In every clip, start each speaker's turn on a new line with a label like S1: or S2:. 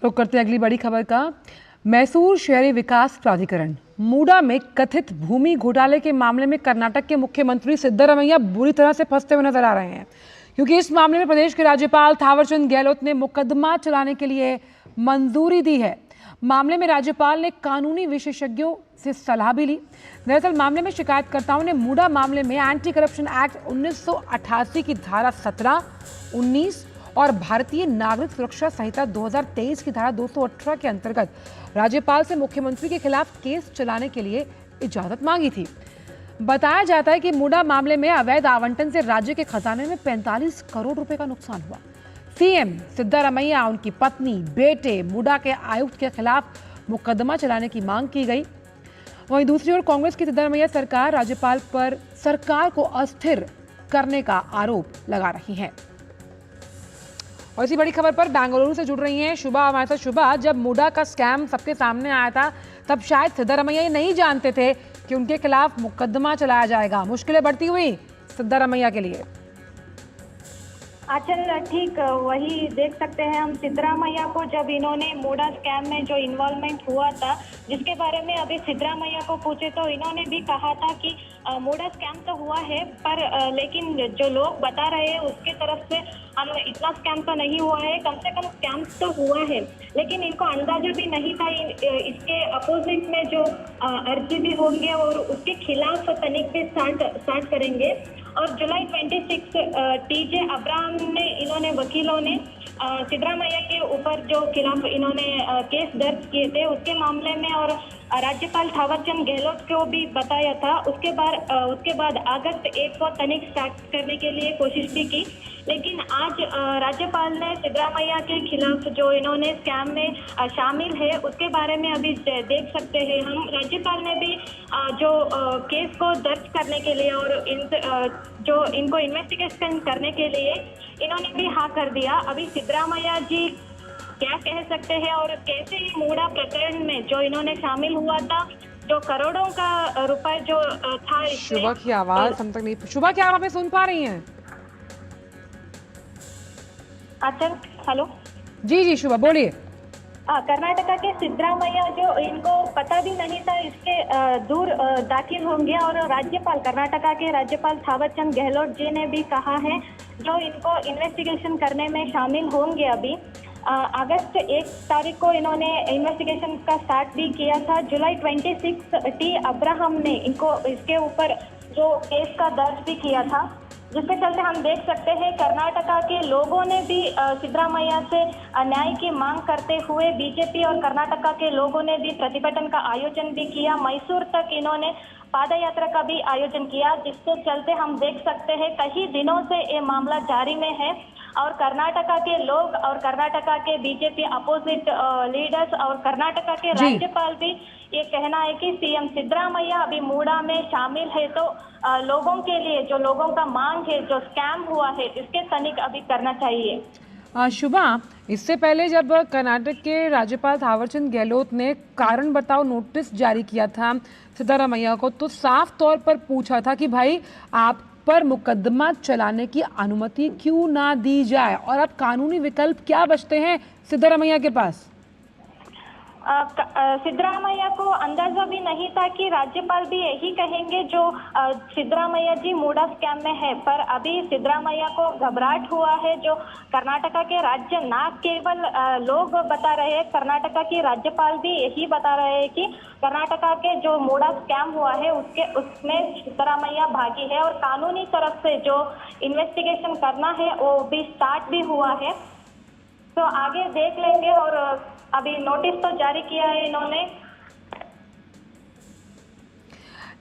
S1: रुक करते हैं अगली बड़ी खबर का। मैसूर शहरी विकास प्राधिकरण मूडा में कथित भूमि घोटाले के मामले में कर्नाटक के मुख्यमंत्री सिद्धरमैया बुरी तरह से फंसते हुए नजर आ रहे हैं, क्योंकि इस मामले में प्रदेश के राज्यपाल थावरचंद गहलोत ने मुकदमा चलाने के लिए मंजूरी दी है। मामले में राज्यपाल ने कानूनी विशेषज्ञों से सलाह भी ली। दरअसल मामले में शिकायतकर्ताओं ने मूडा मामले में एंटी करप्शन एक्ट 1988 की धारा 17, 19 और भारतीय नागरिक सुरक्षा संहिता 2023 की धारा 218 के अंतर्गत राज्यपाल से मुख्यमंत्री के खिलाफ केस चलाने के लिए इजाजत मांगी थी। बताया जाता है कि मूडा मामले में अवैध आवंटन से राज्य के खजाने में 45 करोड़ रुपए का नुकसान हुआ। सीएम सिद्धरमैया, उनकी पत्नी, बेटे, मूडा के आयुक्त के खिलाफ मुकदमा चलाने की मांग की गई। वहीं दूसरी ओर कांग्रेस की सिद्धरमैया सरकार राज्यपाल पर सरकार को अस्थिर करने का आरोप लगा रही है। और इसी बड़ी खबर पर बेंगलुरु से जुड़ रही हैं शुभा हमारे साथ। शुभा, जब मूडा का स्कैम सबके सामने आया था तब शायद सिद्धरमैया ये नहीं जानते थे कि उनके खिलाफ मुकदमा चलाया जाएगा। मुश्किलें बढ़ती हुई सिद्धरमैया के लिए।
S2: आचल ठीक वही देख सकते हैं हम सिद्धरामैया को, जब इन्होंने मूडा स्कैम में जो इन्वॉल्वमेंट हुआ था जिसके बारे में अभी सिद्धरामैया को पूछे तो इन्होंने भी कहा था कि मूडा स्कैम तो हुआ है पर लेकिन जो लोग बता रहे हैं उसके तरफ से हम इतना स्कैम तो नहीं हुआ है, कम से कम स्कैम तो हुआ है। लेकिन इनको अंदाजा भी नहीं था इसके अपोजिट में जो अर्जी भी होंगे और उसके खिलाफ तनिक भी स्टार्ट करेंगे। और जुलाई 26 टीजे अब्राहम ने इन्होंने वकीलों ने सिद्धरामैया के ऊपर जो खिलाफ इन्होंने केस दर्ज किए थे उसके मामले में और राज्यपाल थावरचंद गहलोत को भी बताया था। उसके बाद अगस्त 1 को तनिक स्टार्ट करने के लिए कोशिश भी की, लेकिन आज राज्यपाल ने सिद्धरामैया के खिलाफ जो इन्होंने स्कैम में शामिल है उसके बारे में अभी देख सकते हैं हम। राज्यपाल ने भी जो केस को दर्ज करने के लिए और जो इनको इन्वेस्टिगेशन करने के लिए इन्होंने भी हाँ कर दिया। अभी सिद्धरामैया जी क्या कह सकते हैं और कैसे ही मूडा प्रकरण में जो इन्होंने शामिल हुआ था, जो करोड़ों का रुपए जो था।
S1: शुभा की आवाज हम तक नहीं। शुभा, क्या आप हमें सुन पा रही हैं?
S2: अच्छा, हेलो
S1: जी जी शुभा बोलिए।
S2: कर्नाटका के सिद्धरामैया जो इनको पता भी नहीं था इसके दूर दाखिल होंगे और कर्नाटका के राज्यपाल थावरचंद गहलोत जी ने भी कहा है जो इनको इन्वेस्टिगेशन करने में शामिल होंगे। अभी अगस्त 1 तारीख को इन्होंने इन्वेस्टिगेशन का स्टार्ट भी किया था। जुलाई 26 टी अब्राहम ने इनको इसके ऊपर जो केस का दर्ज भी किया था, जिसके चलते हम देख सकते हैं कर्नाटका के लोगों ने भी सिद्धरामैया से न्याय की मांग करते हुए बीजेपी और कर्नाटका के लोगों ने भी प्रतिभटन का आयोजन भी किया। मैसूर तक इन्होंने पादयात्रा का भी आयोजन किया, जिसके चलते हम देख सकते हैं कई दिनों से ये मामला जारी में है और कर्नाटका के लोग और कर्नाटका के बीजेपी अपोजिट लीडर्स और कर्नाटका के राज्यपाल भी ये कहना है कि सीएम सिद्धरामैया अभी मूडा में शामिल है तो लोगों के लिए जो लोगों का मांग है, जो स्कैम हुआ है, इसके तनिक अभी करना चाहिए।
S1: शुभा, इससे पहले जब कर्नाटक के राज्यपाल थावरचंद गहलोत ने कारण बताओ नोटिस जारी किया था सिद्धरामैया को, तो साफ तौर पर पूछा था कि भाई आप पर मुकदमा चलाने की अनुमति क्यों ना दी जाए, और अब कानूनी विकल्प क्या बचते हैं सिद्धरामैया के पास?
S2: सिद्धरामैया को अंदाजा भी नहीं था कि राज्यपाल भी यही कहेंगे जो सिद्धरामैया जी मूडा स्कैम में है, पर अभी सिद्धरामैया को घबराहट हुआ है। जो कर्नाटका के राज्य ना केवल लोग बता रहे हैं, कर्नाटका की राज्यपाल भी यही बता रहे हैं कि कर्नाटका के जो मूडा स्कैम हुआ है उसमें सिद्धरामैया भागी है और कानूनी तरफ से जो इन्वेस्टिगेशन करना है वो भी स्टार्ट भी हुआ है। तो आगे देख लेंगे और अभी नोटिस तो जारी किया है इन्होंने।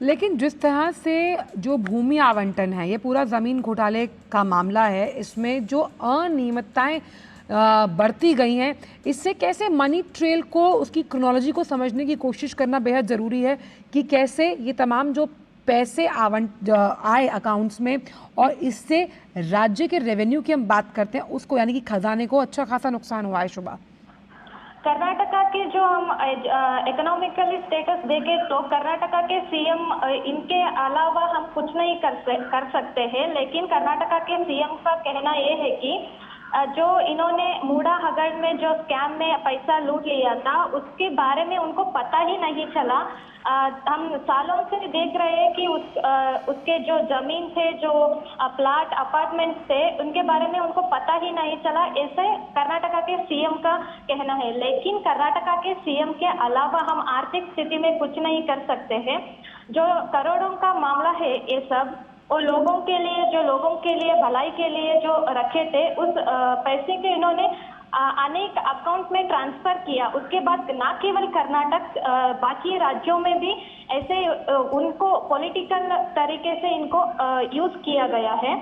S1: लेकिन जिस तरह से जो भूमि आवंटन है, ये पूरा जमीन घोटाले का मामला है, इसमें जो अनियमितताएं बढ़ती गई हैं, इससे कैसे मनी ट्रेल को, उसकी क्रोनोलॉजी को समझने की कोशिश करना बेहद ज़रूरी है कि कैसे ये तमाम जो पैसे आए अकाउंट्स में और इससे राज्य के रेवेन्यू की हम बात करते हैं उसको, यानी कि खजाने को अच्छा खासा नुकसान हुआ है। शुभा,
S2: कर्नाटका के जो हम इकोनॉमिकली स्टेटस देखें तो कर्नाटका के सीएम इनके अलावा हम कुछ नहीं कर सकते हैं, लेकिन कर्नाटका के सीएम का कहना यह है कि जो इन्होंने मूडा हगड़ में जो स्कैम में पैसा लूट लिया था उसके बारे में उनको पता ही नहीं चला। हम सालों से देख रहे हैं कि उसके जो जमीन थे, जो प्लाट अपार्टमेंट्स थे, उनके बारे में उनको पता ही नहीं चला, ऐसे कर्नाटका के सीएम का कहना है। लेकिन कर्नाटका के सीएम के अलावा हम आर्थिक स्थिति में कुछ नहीं कर सकते हैं। जो करोड़ों का मामला है ये सब, और लोगों के लिए, जो लोगों के लिए भलाई के लिए जो रखे थे, उस पैसे के इन्होंने अनेक अकाउंट में ट्रांसफर किया। उसके बाद न केवल कर्नाटक, बाकी राज्यों में भी ऐसे उनको पॉलिटिकल तरीके से इनको यूज किया गया है।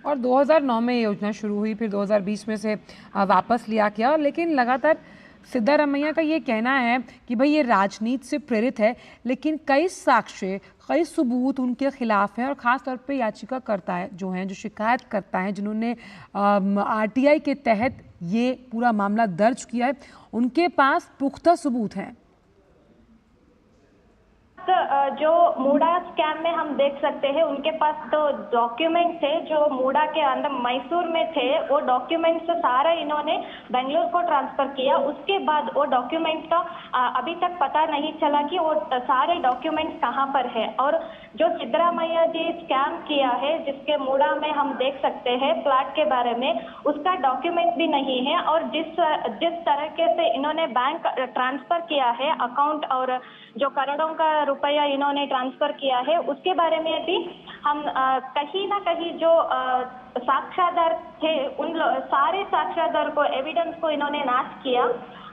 S1: और 2009 में ये योजना शुरू हुई, फिर 2020 में से वापस लिया गया, लेकिन लगातार सिद्धारमैया का ये कहना है कि भाई ये राजनीति से प्रेरित है, लेकिन कई साक्ष्य, कई सबूत उनके खिलाफ हैं। और ख़ास तौर पे याचिकाकर्ता है जो हैं, जो शिकायत करता है, जिन्होंने आरटीआई के तहत ये पूरा मामला दर्ज किया है, उनके पास पुख्ता सबूत हैं।
S2: जो मूडा स्कैम में हम देख सकते हैं, उनके पास तो डॉक्यूमेंट थे जो मूडा के अंदर मैसूर में थे। वो डॉक्यूमेंट्स सारा इन्होंने बेंगलुरु को ट्रांसफर किया। उसके बाद वो डॉक्यूमेंट का अभी तक पता नहीं चला कि वो सारे डॉक्यूमेंट्स कहाँ पर है। और जो सिद्धरामैया जी स्कैम किया है, जिसके मूडा में हम देख सकते हैं प्लाट के बारे में, उसका डॉक्यूमेंट भी नहीं है। और जिस तरीके से इन्होंने बैंक ट्रांसफर किया है अकाउंट, और जो करोड़ों का रुपया इन्होंने ट्रांसफर किया है, उसके बारे में भी हम कहीं ना कहीं जो साक्ष्यदार थे, सारे साक्ष्यदार को, एविडेंस को इन्होंने नाश किया।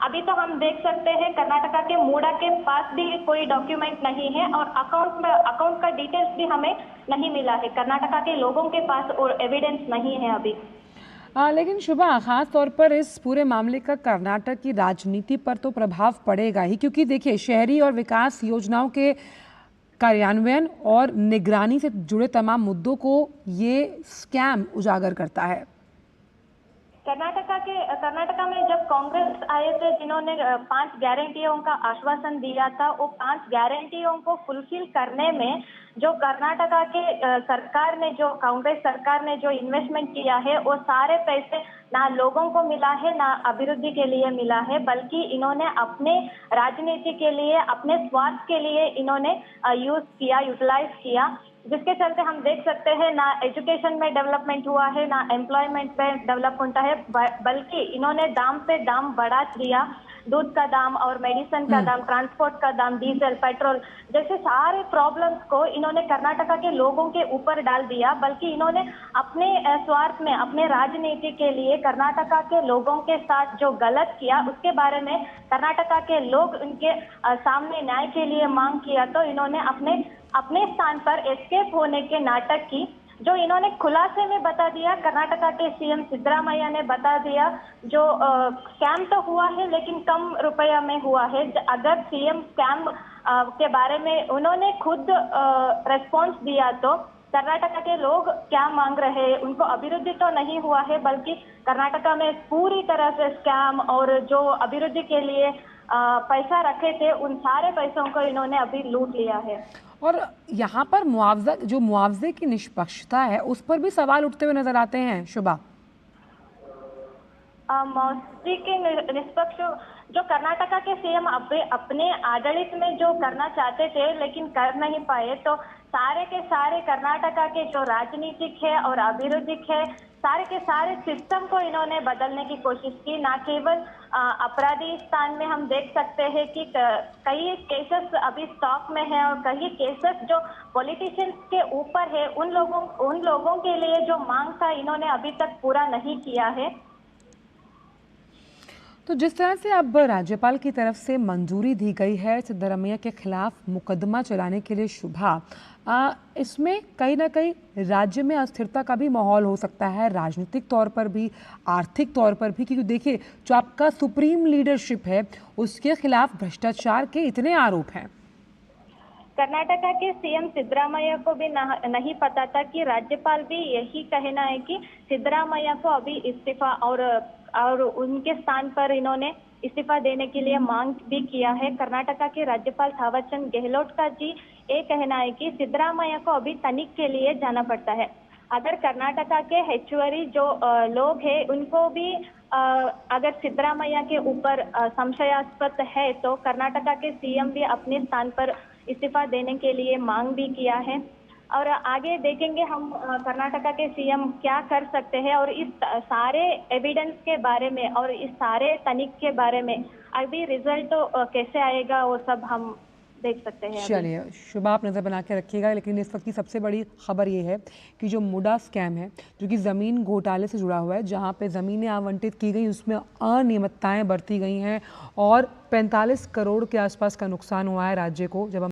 S2: अभी तो हम देख सकते हैं कर्नाटका के मूडा के पास भी कोई डॉक्यूमेंट नहीं है, और अकाउंट का डिटेल्स भी हमें नहीं मिला है। कर्नाटका के लोगों के पास और एविडेंस नहीं है अभी।
S1: लेकिन शुभा, खास तौर पर इस पूरे मामले का कर्नाटक की राजनीति पर तो प्रभाव पड़ेगा ही, क्योंकि देखिए शहरी और विकास योजनाओं के कार्यान्वयन और निगरानी से जुड़े तमाम मुद्दों को ये स्कैम उजागर करता है।
S2: कर्नाटका में जब कांग्रेस आए थे, जिन्होंने 5 गारंटियों का आश्वासन दिया था, वो 5 गारंटियों को फुलफिल करने में जो कर्नाटका के सरकार ने, जो कांग्रेस सरकार ने जो इन्वेस्टमेंट किया है, वो सारे पैसे ना लोगों को मिला है, ना अभिवृद्धि के लिए मिला है, बल्कि इन्होंने अपने राजनीति के लिए, अपने स्वार्थ के लिए इन्होंने यूटिलाइज किया। जिसके चलते हम देख सकते हैं ना एजुकेशन में डेवलपमेंट हुआ है, ना एम्प्लॉयमेंट में डेवलपमेंट है, बल्कि इन्होंने दाम पे दाम बढ़ा दिया। दूध का दाम और मेडिसिन का दाम, ट्रांसपोर्ट का दाम, डीजल, पेट्रोल जैसे सारे प्रॉब्लम्स को इन्होंने कर्नाटका के लोगों के ऊपर डाल दिया। बल्कि इन्होंने अपने स्वार्थ में, अपने राजनीति के लिए कर्नाटका के लोगों के साथ जो गलत किया, उसके बारे में कर्नाटका के लोग उनके सामने न्याय के लिए मांग किया, तो इन्होंने अपने स्थान पर एस्केप होने के नाटक की, जो इन्होंने खुलासे में बता दिया। कर्नाटका के सीएम सिद्धरामैया ने बता दिया जो स्कैम तो हुआ है, लेकिन कम रुपया में हुआ है। अगर सीएम स्कैम के बारे में उन्होंने खुद रेस्पॉन्स दिया, तो कर्नाटका के लोग क्या मांग रहे हैं? उनको अभिवृद्धि तो नहीं हुआ है, बल्कि कर्नाटका में पूरी तरह से स्कैम, और जो अभिवृद्धि के लिए पैसा रखे थे, उन सारे पैसों को इन्होंने अभी लूट लिया है।
S1: और यहाँ पर मुआवजे की निष्पक्षता है, उस पर भी सवाल उठते हुए नजर आते हैं शुभा।
S2: मुआवजे के निष्पक्ष जो कर्नाटका के सीएम अपने आडಳಿत में जो करना चाहते थे, लेकिन कर नहीं पाए, तो सारे के सारे कर्नाटका के जो राजनीतिक है और अभिवृद्धिक है, सारे के सारे सिस्टम को इन्होंने बदलने की कोशिश की। ना केवल अपराधी स्थान में हम देख सकते हैं कि कई केसेस अभी स्टॉक में है, और कई केसेस जो पॉलिटिशियंस के ऊपर है, उन लोगों के लिए जो मांग था, इन्होंने अभी तक पूरा नहीं किया है।
S1: तो जिस तरह से अब राज्यपाल की तरफ से मंजूरी दी गई है सिद्धरामैया के खिलाफ मुकदमा चलाने के लिए शुभा, इसमें कहीं ना कहीं राज्य में अस्थिरता का भी माहौल हो सकता है, राजनीतिक तौर पर भी, आर्थिक तौर पर भी, क्योंकि देखिए जो आपका सुप्रीम लीडरशिप है उसके खिलाफ भ्रष्टाचार के इतने आरोप हैं।
S2: कर्नाटका के सीएम सिद्धरामैया को भी नहीं पता था कि राज्यपाल भी यही कहना है कि सिद्धरामैया को अभी इस्तीफा और उनके स्थान पर इन्होंने इस्तीफा देने के लिए मांग भी किया है। कर्नाटका के राज्यपाल थावरचंद गहलोत का जी ये कहना है कि सिद्धरामैया को अभी तनिक के लिए जाना पड़ता है। अगर कर्नाटका के हेचुवरी जो लोग हैं उनको भी अगर सिद्धरामैया के ऊपर संशयास्पद है तो कर्नाटका के सीएम भी अपने स्थान पर इस्तीफा देने के लिए मांग भी किया है। और आगे देखेंगे हम कर्नाटका के सीएम क्या कर सकते हैं और इस सारे एविडेंस के बारे में और इस सारे तनिक के बारे में अभी रिजल्ट तो कैसे आएगा वो सब हम देख सकते हैं अभी।
S1: चलिए शुभ, आप नज़र बना के रखिएगा। लेकिन इस वक्त की सबसे बड़ी खबर ये है कि जो मुडा स्कैम है, जो कि ज़मीन घोटाले से जुड़ा हुआ है, जहां पे ज़मीनें आवंटित की गई उसमें अनियमितताएं बरती गई हैं और 45 करोड़ के आसपास का नुकसान हुआ है राज्य को। जब हम